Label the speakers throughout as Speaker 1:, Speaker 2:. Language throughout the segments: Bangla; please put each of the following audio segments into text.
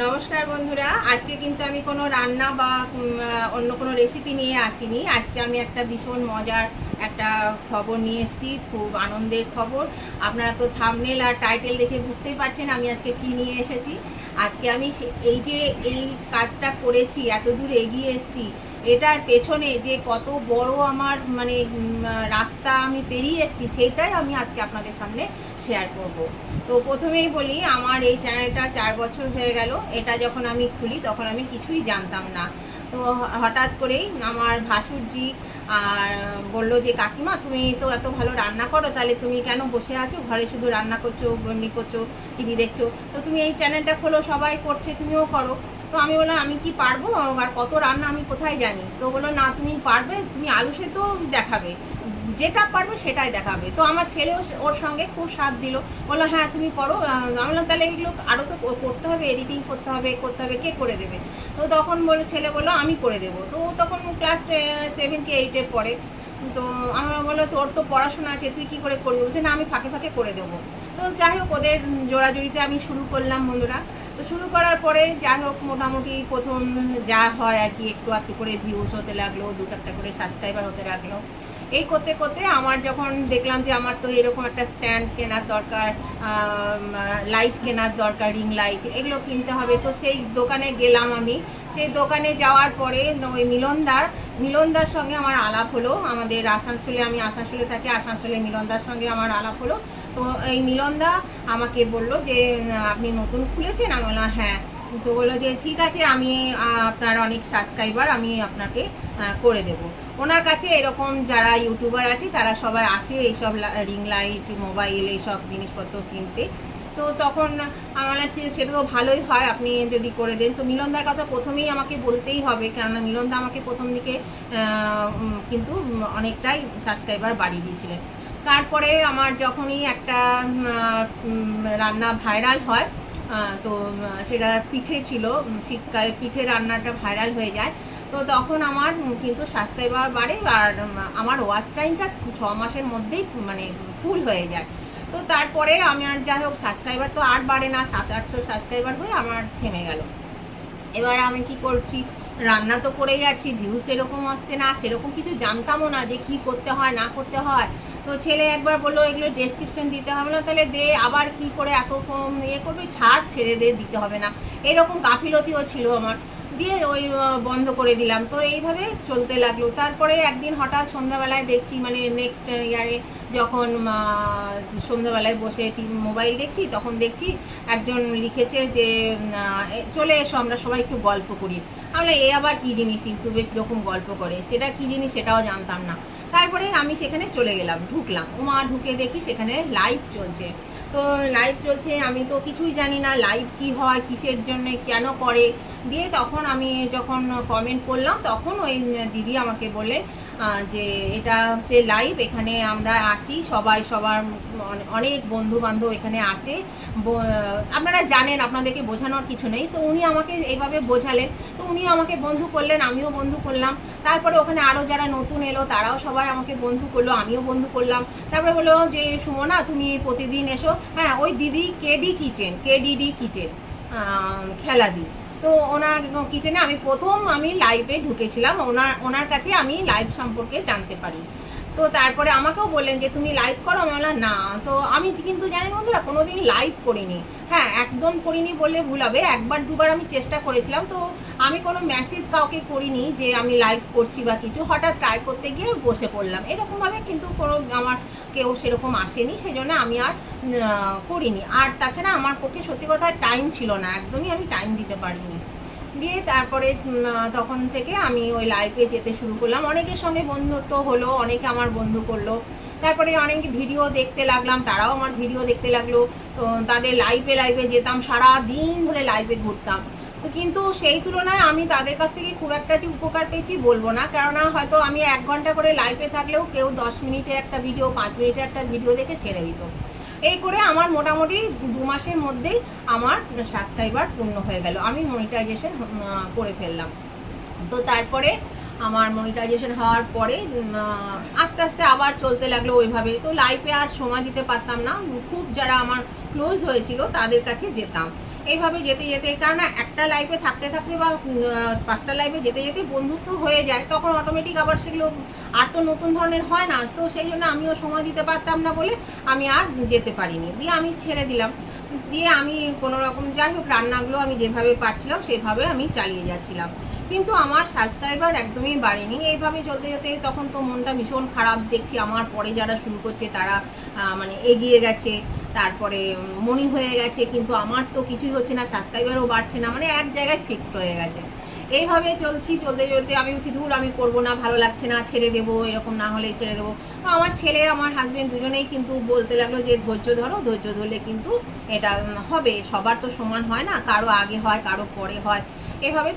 Speaker 1: নমস্কার বন্ধুরা, আজকে কিন্তু আমি কোনো রান্না বা অন্য কোনো রেসিপি নিয়ে আসিনি। আজকে আমি একটা ভীষণ মজার একটা খবর নিয়ে এসেছি, খুব আনন্দের খবর। আপনারা তো থাম্বনেল আর টাইটেল দেখে বুঝতেই পারছেন আমি আজকে কি নিয়ে এসেছি। আজকে আমি এই যে এই কাজটা করেছি, এত দূর এগিয়ে এসেছি, এটার পেছনে যে কত বড় আমার মানে রাস্তা আমি পেরিয়ে এসেছি, সেটাই আমি আজকে আপনাদের সামনে শেয়ার করব। তো প্রথমেই বলি, আমার এই চ্যানেলটা 4 বছর হয়ে গেল। এটা যখন আমি খুলি তখন আমি কিছুই জানতাম না। তো হঠাৎ করেই আমার ভাসুরজি আর বললো যে কাকিমা, তুমি তো এত ভালো রান্না করো, তাহলে তুমি কেন বসে আছো ঘরে, শুধু রান্না করছো, এমনি করছো, টিভি দেখছো, তো তুমি এই চ্যানেলটা খোলো, সবাই করছে, তুমিও করো। তো আমি বললাম আমি কি পারবো, আর কত রান্না আমি কোথায় জানি। তো বললো না, তুমি পারবে, তুমি আলু সেদ্ধ দেখাবে, যেটা পারবে সেটাই দেখাবে। তো আমার ছেলেও ওর সঙ্গে খুব সাথ দিল, বললো হ্যাঁ তুমি করো। আমি বললাম তাহলে এগুলো আরও তো করতে হবে, এডিটিং করতে হবে, কে করে দেবে। তো তখন ছেলে বললো আমি করে দেবো। তো তখন ক্লাস 7 কি 8-এ পড়ে। তো আমার বললো তোর তো পড়াশোনা আছে, তুই কি করে করবি, বলছে না আমি ফাঁকে ফাঁকে করে দেবো। তো যাই হোক, ওদের জোড়াজুড়িতে আমি শুরু করলাম বন্ধুরা। তো শুরু করার পরে যাই হোক, মোটামুটি প্রথম যা হয় আর কি, একটু একটু করে ভিউজ হতে লাগলো, 2-4টা করে সাবস্ক্রাইবার হতে লাগলো। এই করতে করতে আমার যখন দেখলাম যে আমার তো এরকম একটা স্ট্যান্ড কেনার দরকার, লাইট কেনার দরকার, রিং লাইট, এগুলো কিনতে হবে। তো সেই দোকানে গেলাম আমি। সেই দোকানে যাওয়ার পরে ওই মিলনদার সঙ্গে আমার আলাপ হলো। আমাদের আসানসোলে, আমি আসানসোলে থাকি, আসানসোলে মিলনদার সঙ্গে আমার আলাপ হলো। তো এই মিলনদা আমাকে বলল যে আপনি নতুন খুলেছেন, আমি বললাম হ্যাঁ। তো বললো যে ঠিক আছে, আমি আপনার অনেক সাবস্ক্রাইবার, আমি আপনাকে করে দেব। ওনার কাছে এরকম যারা ইউটিউবার আছে তারা সবাই আসে এইসব রিং লাইট, মোবাইল, এইসব জিনিসপত্র কিনতে। তো তখন আমার সেটা তো ভালোই হয়, আপনি যদি করে দেন। তো মিলনদার কথা প্রথমেই আমাকে বলতেই হবে, কেননা মিলনদা আমাকে প্রথম দিকে কিন্তু অনেকটাই সাবস্ক্রাইবার বাড়িয়ে দিয়েছিলেন। তারপরে আমার যখনই একটা রান্না ভাইরাল হয়, তো সেটা পিঠে ছিল, শীতকালে পিঠে রান্নাটা ভাইরাল হয়ে যায়, তো তখন আমার কিন্তু সাবস্ক্রাইবার বাড়ে, আর আমার ওয়াচ টাইমটা 6 মাসের মধ্যেই মানে ফুল হয়ে যায়। তো তারপরে আমার যাই হোক, সাবস্ক্রাইবার তো আর বাড়ে না, 700-800 সাবস্ক্রাইবার হয়ে আমার থেমে গেল। এবার আমি কি করছি, রান্না তো করে যাচ্ছি, ভিউজ সেরকম আসছে না, সেরকম কিছু জানতামও না যে কি করতে হয় না করতে হয়। তো ছেলে একবার বললো এগুলো ডেসক্রিপশন দিতে হবে না, তাহলে দে, আবার কি করে এত কম করবি, ছাড়, ছেড়ে দে, দিতে হবে না, এরকম গাফিলতিও ছিল আমার। দিয়ে ওই বন্ধ করে দিলাম। তো এইভাবে চলতে লাগলো। তারপরে একদিন হঠাৎ সন্ধ্যাবেলায় দেখছি, মানে নেক্সট ইয়ারে যখন সন্ধ্যাবেলায় বসে মোবাইল দেখছি, তখন দেখছি একজন লিখেছে যে চলে এসো আমরা সবাই একটু গল্প করি। আমরা এ আবার কী জিনিস, ইউটিউবে কীরকম গল্প করে, সেটা কী জিনিস সেটাও জানতাম না। তারপরে আমি সেখানে চলে গেলাম, ঢুকলাম, ঢুকে দেখি সেখানে লাইভ চলছে। তো লাইভ চলছে, আমি তো কিছুই জানি না লাইভ কি হয়, কিসের জন্য, কেন করে। দিয়ে তখন আমি যখন কমেন্ট করলাম, তখন ওই দিদি আমাকে বলে যে এটা হচ্ছে লাইভ, এখানে আমরা আসি সবাই, সবার অনেক বন্ধু বান্ধব এখানে আসে, আপনারা জানেন, আপনাদেরকে বোঝানোর কিছু নেই। তো উনি আমাকে এইভাবে বোঝালেন, তো উনিও আমাকে বন্ধু করলেন, আমিও বন্ধু করলাম। তারপরে ওখানে আরও যারা নতুন এলো তারাও সবাই আমাকে বন্ধু করলো, আমিও বন্ধু করলাম। তারপরে বললো যে সুমনা তুমি প্রতিদিন এসো। হ্যাঁ, ওই দিদি কেডিডি কিচেন খেলাদি, তো ওনার কিচেনে আমি লাইভে ঢুকেছিলাম, ওনার কাছে আমি লাইভ সম্পর্কে জানতে পারি। তো তারপরে আমাকেও বললেন যে তুমি লাইভ করো, আমি বললাম না। তো আমি কিন্তু জানেন বন্ধুরা, কোনোদিন লাইভ করিনি। হ্যাঁ, একদম করিনি বললে ভুল হবে, একবার দুবার আমি চেষ্টা করেছিলাম। তো আমি কোনো মেসেজ কাউকে করিনি যে আমি লাইভ করছি বা কিছু, হঠাৎ ট্রাই করতে গিয়ে বসে পড়লাম এরকমভাবে, কিন্তু কোনো আমার কেউ সেরকম আসেনি, সেই জন্য আমি আর করিনি। আর তাছাড়া আমার পক্ষে সত্যি কথা টাইম ছিল না, একদমই আমি টাইম দিতে পারিনি। দিয়ে তারপরে তখন থেকে আমি ওই লাইভে যেতে শুরু করলাম, অনেকের সঙ্গে বন্ধুত্ব হলো, অনেকে আমার বন্ধু করলো। তারপরে অনেক ভিডিও দেখতে লাগলাম, তারাও আমার ভিডিও দেখতে লাগলো। তো তাদের লাইভে যেতাম, সারা দিন ধরে লাইভে ঘুরতাম। তো কিন্তু সেই তুলনায় আমি তাদের কাছ থেকে খুব একটা যে উপকার পেয়েছি বলবো না, কেননা হয়তো আমি 1 ঘন্টা করে লাইভে থাকলেও কেউ 10 মিনিটের একটা ভিডিও, 5 মিনিটের একটা ভিডিও দেখে ছেড়ে দিত। এই করে আমার মোটামুটি 2 মাসের মধ্যেই আমার সাবস্ক্রাইবার পূর্ণ হয়ে গেল, আমি মনিটাইজেশন করে ফেললাম। তো তারপরে আমার মনিটাইজেশন হওয়ার পরে আস্তে আস্তে আবার চলতে লাগলো ওইভাবে। তো লাইভে আর সময় দিতে পারতাম না, খুব যারা আমার ক্লোজ হয়েছিল তাদের কাছে যেতাম। এইভাবে যেতে যেতে, কারণ একটা লাইফে থাকতে থাকতে বা 5টা লাইফে যেতে যেতে বন্ধুত্ব হয়ে যায়, তখন অটোমেটিক আবার সেগুলো আর তো নতুন ধরনের হয় না। তো সেই জন্য আমিও সময় দিতে পারতাম না বলে আমি আর যেতে পারিনি, দিয়ে আমি ছেড়ে দিলাম। দিয়ে আমি কোনো রকম যাই হোক রান্নাগুলো আমি যেভাবে পারছিলাম সেভাবে আমি চালিয়ে যাচ্ছিলাম, কিন্তু আমার সাবস্ক্রাইবার একদমই বাড়েনি। এইভাবে চলতে চলতে তখন তো মনটা ভীষণ খারাপ, দেখছি আমার পরে যারা শুরু করছে তারা মানে এগিয়ে গেছে, তারপরে মনি হয়ে গেছে, কিন্তু আমার তো কিছুই হচ্ছে না, সাবস্ক্রাইবারও বাড়ছে না, মানে এক জায়গায় ফিক্সড হয়ে গেছে। এইভাবে চলছি, চলতে চলতে আমি বলছি দূর আমি করবো না, ভালো লাগছে না, ছেড়ে দেবো, এরকম না হলে ছেড়ে দেবো। তো আমার ছেলে আমার হাজবেন্ড দুজনেই কিন্তু বলতে লাগলো যে ধৈর্য ধরো, ধৈর্য ধরলে কিন্তু এটা হবে, সবার তো সমান হয় না, কারো আগে হয় কারো পরে হয়, এভাবে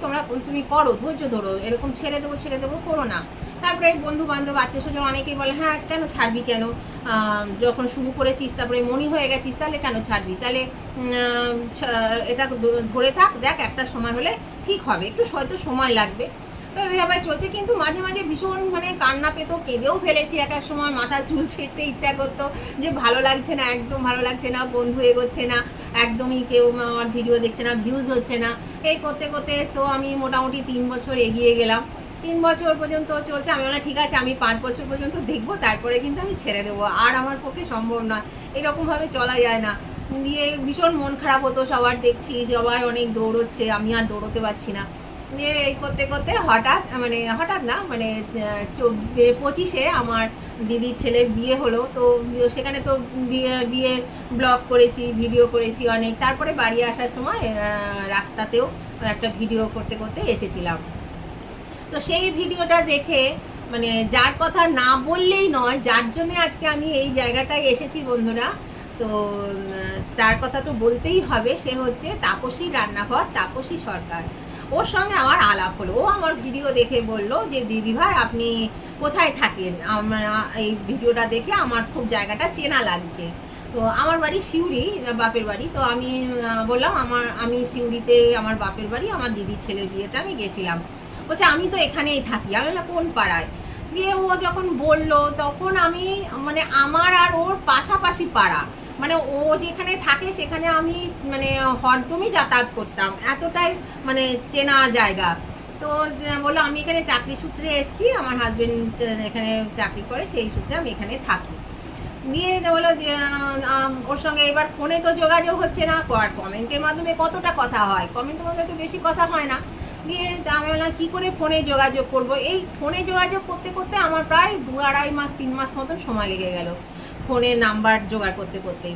Speaker 1: তুমি করো, ধৈর্য ধরো, এরকম ছেড়ে দেবো করো না। তারপরে বন্ধু বান্ধব আত্মীয় স্বজন অনেকেই বলে হ্যাঁ কেন ছাড়বি, কেন যখন শুরু করেছিস তারপরে মনি হয়ে গেছিস তাহলে কেন ছাড়বি, তাহলে এটা ধরে থাক, দেখ একটা সময় হলে ঠিক হবে, একটু হয়তো সময় লাগবে। তো এইভাবে চলছে, কিন্তু মাঝে মাঝে ভীষণ মানে কান্না পেতো, কেঁদেও ফেলেছি, এক এক সময় মাথা চুল ছিঁড়তে ইচ্ছা করতো যে ভালো লাগছে না, একদম ভালো লাগছে না, বন্ধু এগোচ্ছে না, একদমই কেউ আমার ভিডিও দেখছে না, ভিউজ হচ্ছে না। এই করতে করতে তো আমি মোটামুটি 3 বছর এগিয়ে গেলাম, 3 বছর পর্যন্ত চলছে। আমি বললাম ঠিক আছে আমি 5 বছর পর্যন্ত দেখবো, তারপরে কিন্তু আমি ছেড়ে দেবো, আর আমার পক্ষে সম্ভব নয়, এরকমভাবে চলা যায় না। দিয়ে ভীষণ মন খারাপ হতো, সবার দেখছি সবাই অনেক দৌড়চ্ছে, আমি আর দৌড়তে পারছি না। দিয়ে এই করতে করতে হঠাৎ না মানে 25-এ আমার দিদির ছেলের বিয়ে হলো, তো সেখানে তো বিয়ে ব্লগ করেছি, ভিডিও করেছি অনেক। তারপরে বাড়ি আসার সময় রাস্তাতেও একটা ভিডিও করতে করতে এসেছিলাম, তো সেই ভিডিওটা দেখে মানে যার কথা না বললেই নয়, যার জন্য আজকে আমি এই জায়গাটায় এসেছি বন্ধুরা, তো তার কথা তো বলতেই হবে, সে হচ্ছে তাপসী রান্নাঘর, তাপসী সরকার। ওর সঙ্গে আমার আলাপ হলো, ও আমার ভিডিও দেখে বলল যে দিদিভাই আপনি কোথায় থাকেন, এই ভিডিওটা দেখে আমার খুব জায়গাটা চেনা লাগছে। তো আমার বাড়ি সিউড়ি, বাপের বাড়ি, তো আমি বললাম আমি সিউড়িতে আমার বাপের বাড়ি, আমার দিদির ছেলের বিয়েতে আমি গেছিলাম। বলছে আমি তো এখানেই থাকি, আমি বললাম কোন পাড়ায়। দিয়ে ও যখন বললো তখন আমি মানে আমার আর ওর পাশাপাশি পাড়া, মানে ও যেখানে থাকে সেখানে আমি মানে হরদমই যাতায়াত করতাম, এতটাই মানে চেনা জায়গা। তো বললো আমি এখানে চাকরি সূত্রে এসেছি, আমার হাজবেন্ড এখানে চাকরি করে, সেই সূত্রে আমি এখানে থাকি। নিয়ে বললো ওর সঙ্গে এবার ফোনে তো যোগাযোগ হচ্ছে না, আর কমেন্টের মাধ্যমে কতটা কথা হয়, কমেন্টের মাধ্যমে তো বেশি কথা হয় না। দিয়ে আমি বললাম কী করে ফোনে যোগাযোগ করব, এই ফোনে যোগাযোগ করতে করতে আমার প্রায় 2-2.5 মাস 3 মাস মতন সময় লেগে গেল ফোনের নাম্বার জোগাড় করতে করতেই।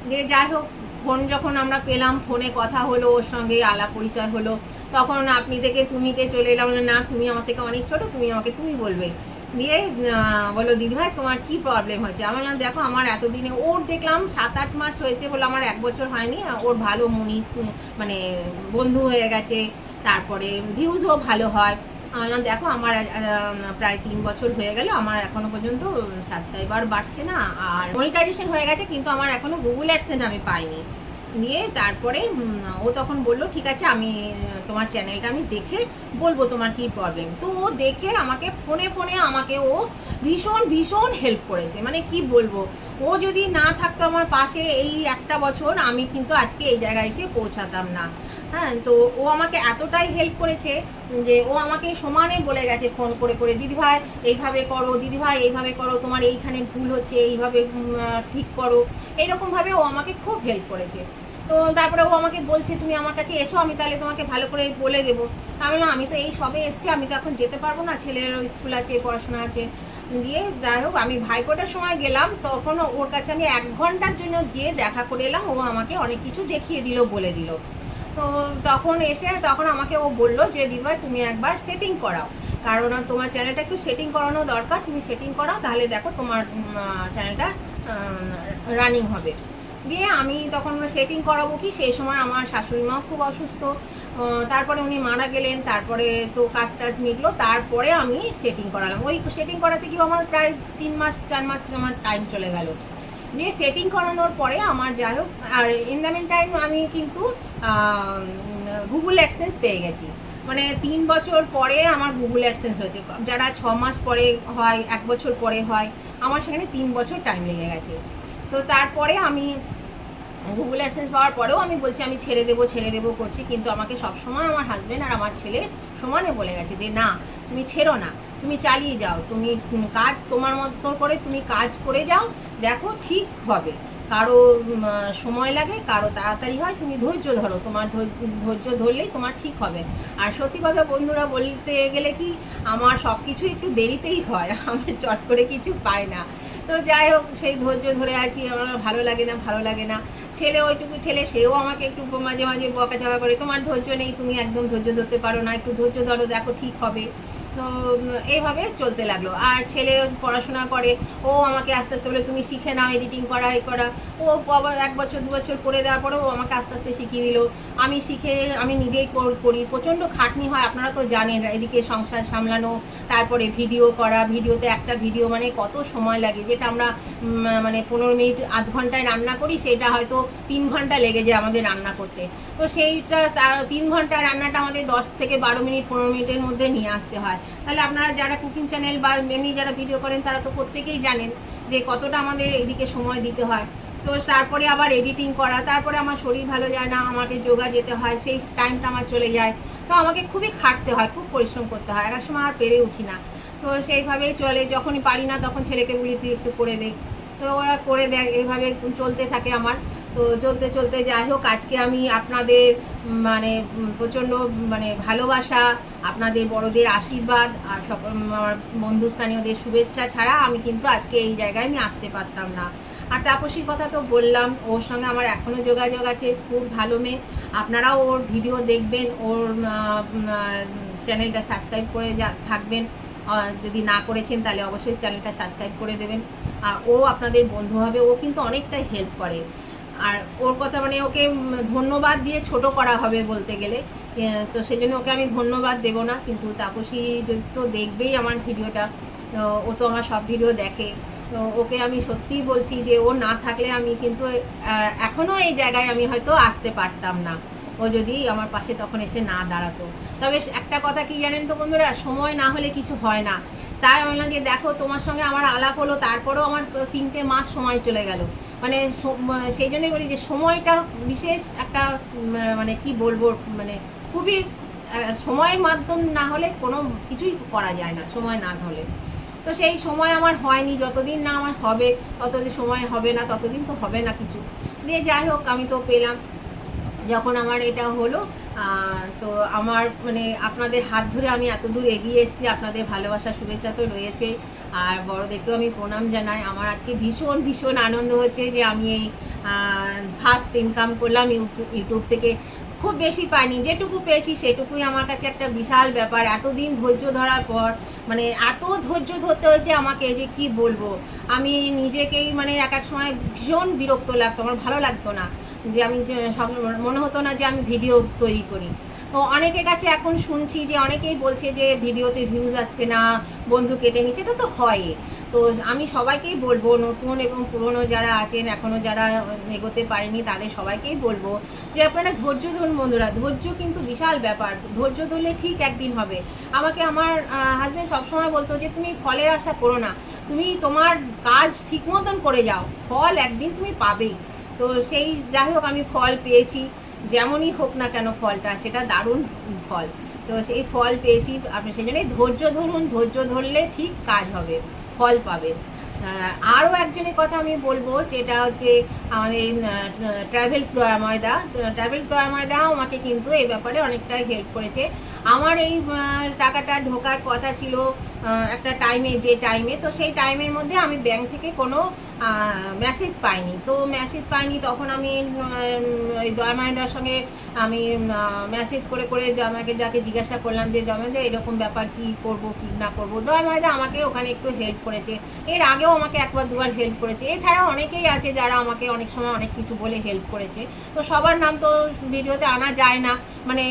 Speaker 1: দিয়ে যাই হোক ফোন যখন আমরা পেলাম, ফোনে কথা হলো, ওর সঙ্গে আলাপ পরিচয় হলো, তখন আপনি থেকে তুমিতে চলে এলাম, না তুমি আমার থেকে অনেক ছোটো, তুমি আমাকে তুমি বলবে। দিয়ে বললো দিদিভাই তোমার কি প্রবলেম হয়েছে, আমি বললাম দেখো আমার এতদিনে, ওর দেখলাম 7-8 মাস হয়েছে বলে, আমার 1 বছর হয়নি, ওর ভালো মনি মানে বন্ধু হয়ে গেছে, তারপরে ভিউজও ভালো হয়। বললাম দেখো আমার প্রায় 3 বছর হয়ে গেল, আমার এখনো পর্যন্ত সাবস্ক্রাইবার বাড়ছে না, আর মনিটাইজেশন হয়ে গেছে কিন্তু আমার এখনো গুগল অ্যাডসেন্স আমি পাইনি। দিয়ে তারপরে ও তখন বললো ঠিক আছে আমি তোমার চ্যানেলটা আমি দেখে বলবো তোমার কী প্রবলেম। তো ও দেখে আমাকে ফোনে ফোনে আমাকে ও ভীষণ ভীষণ হেল্প করেছে, মানে কি বলবো, ও যদি না থাকতো আমার পাশে এই একটা বছর, আমি কিন্তু আজকে এই জায়গায় এসে পৌঁছাতাম না। হ্যাঁ, তো ও আমাকে এতটাই হেল্প করেছে যে ও আমাকে সমানে বলে গেছে ফোন করে করে দিদিভাই এইভাবে করো, দিদিভাই এইভাবে করো, তোমার এইখানে ভুল হচ্ছে, এইভাবে ঠিক করো, এইরকমভাবে ও আমাকে খুব হেল্প করেছে। তো তারপরে ও আমাকে বলছে তুমি আমার কাছে এসো, আমি তাহলে তোমাকে ভালো করে বলে দেবো। আমি না, আমি তো এই সবে এসছি, আমি তো এখন যেতে পারবো না, ছেলের স্কুল আছে, পড়াশোনা আছে। দিয়ে যাই হোক আমি ভাইফোঁটার সময় গেলাম, তখন ওর কাছে আমি 1 ঘন্টার জন্য গিয়ে দেখা করে এলাম, ও আমাকে অনেক কিছু দেখিয়ে দিল, বলে দিল। তো তখন আমাকে ও বললো যে দিদিভাই তুমি একবার সেটিং করাও, কারণ তোমার চ্যানেলটা একটু সেটিং করানো দরকার, তুমি সেটিং করাও, তাহলে দেখো তোমার চ্যানেলটা রানিং হবে। দিয়ে আমি তখন সেটিং করাবো কি, সেই সময় আমার শাশুড়ি মাও খুব অসুস্থ, তারপরে উনি মারা গেলেন, তারপরে তো কাজ টাজ মিটলো, তারপরে আমি সেটিং করালাম। ওই সেটিং করাতে গিয়ে আমার প্রায় 3-4 মাস আমার টাইম চলে গেল। দিয়ে সেটিং করানোর পরে আমার যাই হোক, আর ইন দ্য মিন টাইম আমি কিন্তু গুগল অ্যাডসেন্স পেয়ে গেছি, মানে 3 বছর পরে আমার গুগল অ্যাডসেন্স হয়েছে। যারা 6 মাস পরে হয়, 1 বছর পরে হয়, আমার সেখানে 3 বছর টাইম লেগে গেছে। তো তারপরে আমি গুগল অ্যাডসেন্স পাওয়ার পরেও আমি বলছি আমি ছেড়ে দেবো করছি, কিন্তু আমাকে সবসময় আমার হাজব্যান্ড আর আমার ছেলে সমানে বলে গেছে যে না, তুমি ছেড়ো না, তুমি চালিয়ে যাও, তুমি কাজ তোমার মতো করে তুমি কাজ করে যাও, দেখো ঠিক হবে। কারো সময় লাগে, কারো তাড়াতাড়ি হয়, তুমি ধৈর্য ধরো, তোমার ধৈর্য ধরলেই তোমার ঠিক হবে। আর সত্যি কথা বন্ধুরা বলতে গেলে কি, আমার সব কিছু একটু দেরিতেই হয়, আমার চট করে কিছু পায় না। তো যাই হোক, সেই ধৈর্য ধরে আছি। আমার ভালো লাগে না। ছেলে ওইটুকু ছেলে, সেও আমাকে একটু মাঝে মাঝে বকাঝকা করে, তোমার ধৈর্য নেই, তুমি একদম ধৈর্য ধরতে পারো না, একটু ধৈর্য ধরো, দেখো ঠিক হবে। তো এইভাবে চলতে লাগলো। আর ছেলে পড়াশোনা করে, ও আমাকে আস্তে আস্তে বলে তুমি শিখে নাও এডিটিং করা, এই করা। ও আবার 1 বছর 2 বছর করে দেওয়ার পরেও ও আমাকে আস্তে আস্তে শিখিয়ে দিল। আমি শিখে আমি নিজেই করি। প্রচণ্ড খাটনি হয়, আপনারা তো জানেন, এদিকে সংসার সামলানো, তারপরে ভিডিও করা, ভিডিওতে একটা ভিডিও মানে কত সময় লাগে, যেটা আমরা মানে 15 মিনিট আধ ঘন্টায় রান্না করি, সেটা হয়তো 3 ঘন্টা লেগে যায় আমাদের রান্না করতে। তো সেইটা 3 ঘন্টা রান্নাটা আমাদের 10 থেকে 12 মিনিট 15 মিনিটের মধ্যে নিয়ে আসতে হয়। তাহলে আপনারা যারা কুকিং চ্যানেল বা এমনি যারা ভিডিও করেন, তারা তো প্রত্যেকেই জানেন যে কতটা আমাদের এদিকে সময় দিতে হয়। তো তারপরে আবার এডিটিং করা, তারপরে আমার শরীর ভালো যায় না, আমাকে যোগা যেতে হয়, সেই টাইমটা আমার চলে যায়। তো আমাকে খুবই খাটতে হয়, খুব পরিশ্রম করতে হয়, এক সময় আর পেরে উঠি না। তো সেইভাবেই চলে, যখনই পারি না তখন ছেলেকে বলি তুই একটু করে দে, তো ওরা করে দেয়, এইভাবে চলতে থাকে আমার। তো চলতে যাই হোক, আজকে আমি আপনাদের মানে প্রচণ্ড মানে ভালোবাসা, আপনাদের বড়দের আশীর্বাদ আর সকল আমার বন্ধুস্থানীয়দের শুভেচ্ছা ছাড়া আমি কিন্তু আজকে এই জায়গায় আমি আসতে পারতাম না। আর তাপসীর কথা তো বললাম, ওর সঙ্গে আমার এখনও যোগাযোগ আছে, খুব ভালো মেয়ে। আপনারাও ওর ভিডিও দেখবেন, ওর চ্যানেলটা সাবস্ক্রাইব করে থাকবেন, যদি না করেছেন তাহলে অবশ্যই চ্যানেলটা সাবস্ক্রাইব করে দেবেন। ও আপনাদের বন্ধু হবে, ও কিন্তু অনেকটাই হেল্প করে। আর ওর কথা মানে ওকে ধন্যবাদ দিয়ে ছোট করা হবে বলতে গেলে, তো সেই জন্য ওকে আমি ধন্যবাদ দেবো না। কিন্তু তাপসী যদি তো দেখবেই আমার ভিডিওটা, ও তো আমার সব ভিডিও দেখে। তো ওকে আমি সত্যিই বলছি যে ও না থাকলে আমি কিন্তু এখনও এই জায়গায় আমি হয়তো আসতে পারতাম না, ও যদি আমার পাশে তখন এসে না দাঁড়াতো। তবে একটা কথা কি জানেন তো বন্ধুরা, সময় না হলে কিছু হয় না। তাই বললাম যে দেখো, তোমার সঙ্গে আমার আলাপ হলো, তারপরেও আমার 3টে মাস সময় চলে গেল। মানে সেই জন্যই বলি যে সময়টা বিশেষ একটা মানে কি বলবো, মানে খুবই সময়ের মাধ্যম না হলে কোনো কিছুই করা যায় না, সময় না হলে। তো সেই সময় আমার হয়নি, যতদিন না আমার হবে, ততদিন সময় হবে না, ততদিন তো হবে না কিছু। দিয়ে যাই হোক, আমি তো পেলাম। যখন আমার এটা হলো, তো আমার মানে আপনাদের হাত ধরে আমি এত দূর এগিয়ে এসেছি, আপনাদের ভালোবাসা শুভেচ্ছা তো রয়েছে। আর বড়দেরকেও আমি প্রণাম জানাই। আমার আজকে ভীষণ ভীষণ আনন্দ হচ্ছে যে আমি এই ফার্স্ট ইনকাম করলাম ইউটিউব থেকে। খুব বেশি পাইনি, যেটুকু পেয়েছি সেটুকুই আমার কাছে একটা বিশাল ব্যাপার। এতদিন ধৈর্য ধরার পর মানে এত ধৈর্য ধরতে হয়েছে আমাকে যে কি বলবো। আমি নিজেকেই মানে এক এক সময় ভীষণ বিরক্ত লাগতো, আমার ভালো লাগতো না যে আমি সব, মনে হতো না যে আমি ভিডিও তৈরি করি। তো অনেকের কাছে এখন শুনছি যে অনেকেই বলছে যে ভিডিওতে ভিউজ আসছে না, বন্ধু কেটে নিচ্ছে, এটা তো হয়। তো আমি সবাইকেই বলবো, নতুন এবং পুরনো যারা আছেন, এখনও যারা এগোতে পারেনি, তাদের সবাইকেই বলবো যে আপনারা ধৈর্য ধরুন বন্ধুরা। ধৈর্য কিন্তু বিশাল ব্যাপার, ধৈর্য ধরলে ঠিক একদিন হবে। আমাকে আমার হাজব্যান্ড সবসময় বলতো যে তুমি ফলের আশা করো না, তুমি তোমার কাজ ঠিক মতন করে যাও, ফল একদিন তুমি পাবেই। তো সেই যাই হোক, আমি ফল পেয়েছি, যেমনই হোক না কেন ফলটা, সেটা দারুণ ফল। তো সেই ফল পেয়েছি। আপনি সেই জন্যই ধৈর্য ধরুন, ধৈর্য ধরলে ঠিক কাজ হবে, ফল পাবেন। আরও একজনের কথা আমি বলবো, যেটা হচ্ছে আমাদের ট্রাভেলস দয়াময়দা। ট্রাভেলস দয়াময়দা আমাকে কিন্তু এই ব্যাপারে অনেকটাই হেল্প করেছে। আমার এই টাকাটা ঢোকার কথা ছিল একটা টাইমে, যে টাইমে, তো সেই টাইমের মধ্যে আমি ব্যাংক থেকে কোনো মেসেজ পাইনি। তো মেসেজ পাইনি, তখন আমি ওই দয়াময়দার সঙ্গে আমি মেসেজ করে করে আমাকে যাকে জিজ্ঞাসা করলাম যে দয়াময়দা এরকম ব্যাপার, কি করব কি না করব। দয়াময়দা আমাকে ওখানে একটু হেল্প করেছে, এর আগেও আমাকে একবার দুবার হেল্প করেছে। এছাড়াও অনেকেই আছে যারা আমাকে অনেক সময় অনেক কিছু বলে হেল্প করেছে। তো সবার নাম তো ভিডিওতে আনা যায় না, মানে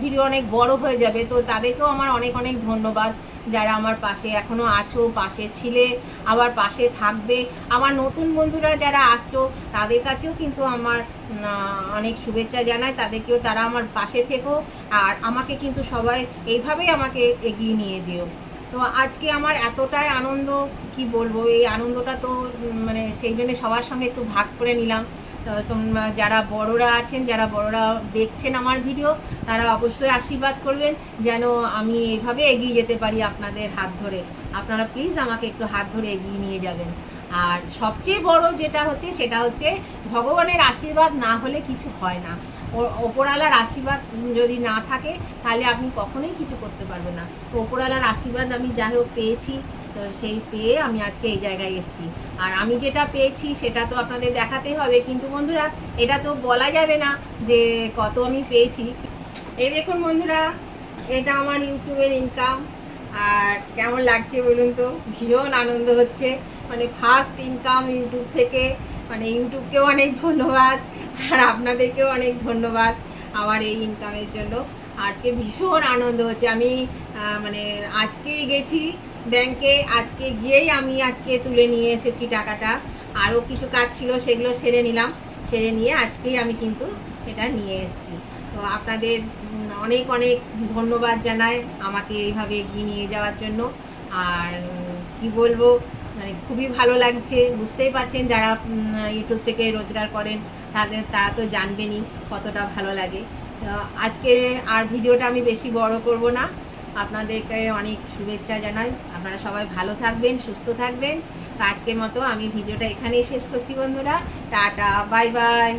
Speaker 1: ভিডিও অনেক বড় হয়ে যাবে। তো তাদেরকেও আমার অনেক অনেক ধন্যবাদ, যারা আমার পাশে এখনও আছো, পাশে ছিলে, আবার পাশে থাকবে। আমার নতুন বন্ধুরা যারা আসছো, তাদের কাছেও কিন্তু আমার অনেক শুভেচ্ছা জানাই, তাদেরকেও, তারা আমার পাশে থেকো। আর আমাকে কিন্তু সবাই এইভাবেই আমাকে এগিয়ে নিয়ে যেও। তো আজকে আমার এতটাই আনন্দ, কি বলবো, এই আনন্দটা তো মানে সেই জন্য সবার সঙ্গে একটু ভাগ করে নিলাম। তো তোমরা যারা বড়রা আছেন, যারা বড়রা দেখছেন আমার ভিডিও, তারা অবশ্যই আশীর্বাদ করবেন যেন আমি এভাবে এগিয়ে যেতে পারি আপনাদের হাত ধরে। আপনারা প্লিজ আমাকে একটু হাত ধরে এগিয়ে নিয়ে যাবেন। আর সবচেয়ে বড় যেটা হচ্ছে সেটা হচ্ছে ভগবানের আশীর্বাদ না হলে কিছু হয় না। ওপরওয়ালার আশীর্বাদ যদি না থাকে তাহলে আপনি কখনোই কিছু করতে পারবেন না। তো ওপরওয়ালার আশীর্বাদ আমি যাই হোক পেয়েছি, তো সেই পেয়ে আমি আজকে এই জায়গায় এসেছি। আর আমি যেটা পেয়েছি সেটা তো আপনাদের দেখাতে হবে, কিন্তু বন্ধুরা এটা তো বলা যাবে না যে কত আমি পেয়েছি। এই দেখুন বন্ধুরা, এটা আমার ইউটিউবের ইনকাম। আর কেমন লাগছে বলুন তো, ভীষণ আনন্দ হচ্ছে। মানে ফার্স্ট ইনকাম ইউটিউব থেকে, মানে ইউটিউবকেও অনেক ধন্যবাদ আর আপনাদেরকেও অনেক ধন্যবাদ আমার এই ইনকামের জন্য। আজকে ভীষণ আনন্দ হচ্ছে। আমি মানে আজকেই গেছি ব্যাংকে, আজকে গিয়েই আমি আজকে তুলে নিয়ে এসেছি টাকাটা। আরও কিছু কাজ ছিল সেগুলো সেরে নিলাম, সেরে নিয়ে আজকেই আমি কিন্তু এটা নিয়ে এসেছি। তো আপনাদের অনেক অনেক ধন্যবাদ জানাই আমাকে এইভাবে এগিয়ে নিয়ে যাওয়ার জন্য। আর কি বলবো, মানে খুবই ভালো লাগছে। বুঝতেই পারছেন যারা ইউটিউব থেকে রোজগার করেন তারা তো জানবেনই কতটা ভালো লাগে। আজকে আর ভিডিওটা আমি বেশি বড় করব না, আপনাদেরকে অনেক শুভেচ্ছা জানাই। আপনারা সবাই ভালো থাকবেন, সুস্থ থাকবেন। তো আজকের মতো আমি ভিডিওটা এখানেই শেষ করছি বন্ধুরা। Tata, bye bye.